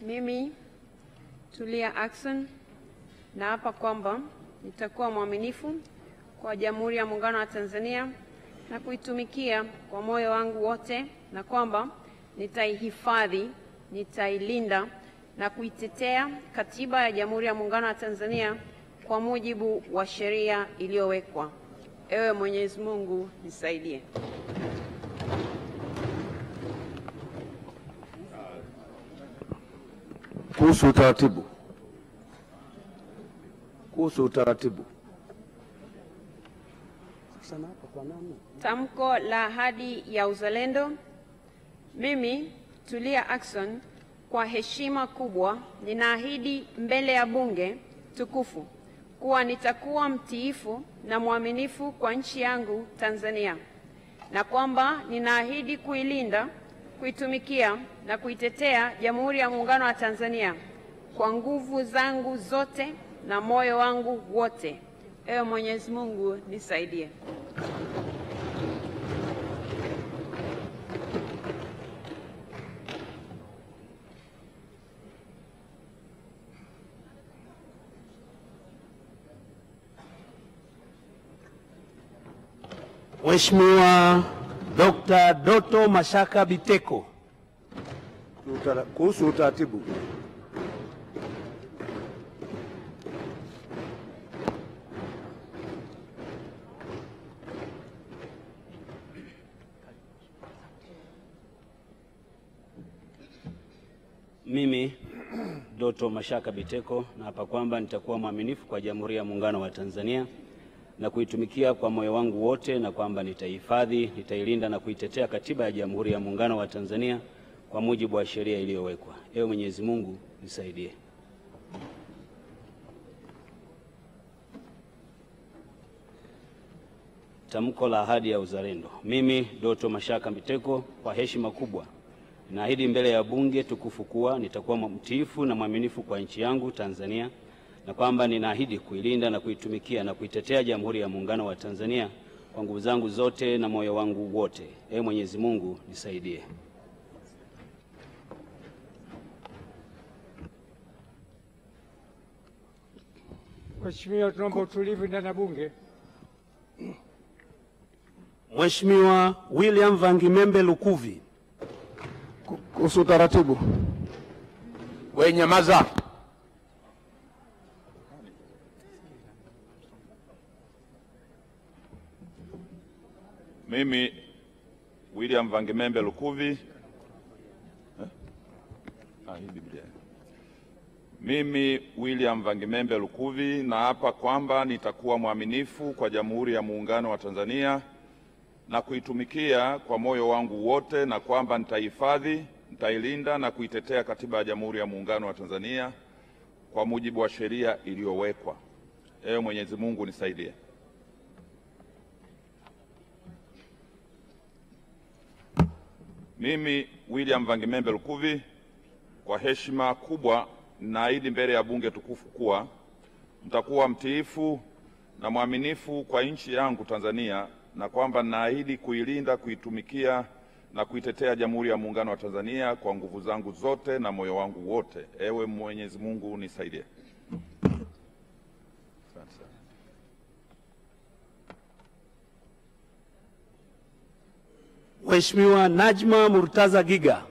Mimi Tulia Ackson naapa kwamba nitakuwa mwaminifu kwa Jamhuri ya Muungano wa Tanzania na kuitumikia kwa moyo wangu wote, na kwamba nitaihifadhi, nitailinda na kuitetea Katiba ya Jamhuri ya Muungano wa Tanzania kwa mujibu wa sheria iliyowekwa. Ewe Mwenyezi Mungu nisaidie. Kuhusu utaratibu. Tamko la ahadi ya uzalendo. Mimi Tulia Ackson kwa heshima kubwa ninaahidi mbele ya bunge tukufu kuwa nitakuwa mtiifu na mwaminifu kwa nchi yangu Tanzania, na kwamba ninaahidi kuilinda, kuitumikia na kuitetea Jamhuri ya Muungano wa Tanzania kwa nguvu zangu zote na moyo wangu wote. Ewe Mwenyezi Mungu nisaidie. Mheshimiwa Dr. Doto Mashaka Biteko. Kuhusu utaratibu. Mimi Doto Mashaka Biteko naapa kwamba nitakuwa mwaminifu kwa Jamhuri ya Muungano wa Tanzania na kuitumikia kwa moyo wangu wote, na kwamba nitaihifadhi, nitailinda na kuitetea Katiba ya Jamhuri ya Muungano wa Tanzania kwa mujibu wa sheria iliyowekwa. Ewe Mwenyezi Mungu nisaidie. Tamko la ahadi ya uzalendo. Mimi Doto Mashaka Biteko kwa heshima kubwa naahidi mbele ya bunge tukufu kuwa nitakuwa mtiifu na mwaminifu kwa nchi yangu Tanzania, na kwamba ninaahidi kuilinda na kuitumikia na kuitetea Jamhuri ya Muungano wa Tanzania kwa nguvu zangu zote na moyo wangu wote. Ewe Mwenyezi Mungu nisaidie. Mheshimiwa, tunaomba utulivu ndani ya bunge. Mheshimiwa William Vangimembe Lukuvi. Kuhusu utaratibu. Wewe nyamaza. Mimi William Vangimembe Lukuvi. Mimi William Vangimembe Lukuvi naapa kwamba nitakuwa mwaminifu kwa Jamhuri ya Muungano wa Tanzania na kuitumikia kwa moyo wangu wote, na kwamba nitahifadhi, nitailinda na kuitetea Katiba ya Jamhuri ya Muungano wa Tanzania kwa mujibu wa sheria iliyowekwa. Ewe Mwenyezi Mungu nisaidie. Mimi William Vangimembe Lukuvi kwa heshima kubwa naahidi mbele ya bunge tukufu kuwa nitakuwa mtiifu na mwaminifu kwa nchi yangu Tanzania, na kwamba naahidi kuilinda, kuitumikia na kuitetea Jamhuri ya Muungano wa Tanzania kwa nguvu zangu zote na moyo wangu wote. Ewe Mwenyezi Mungu nisaidie. Mheshimiwa Najma Murtaza Giga.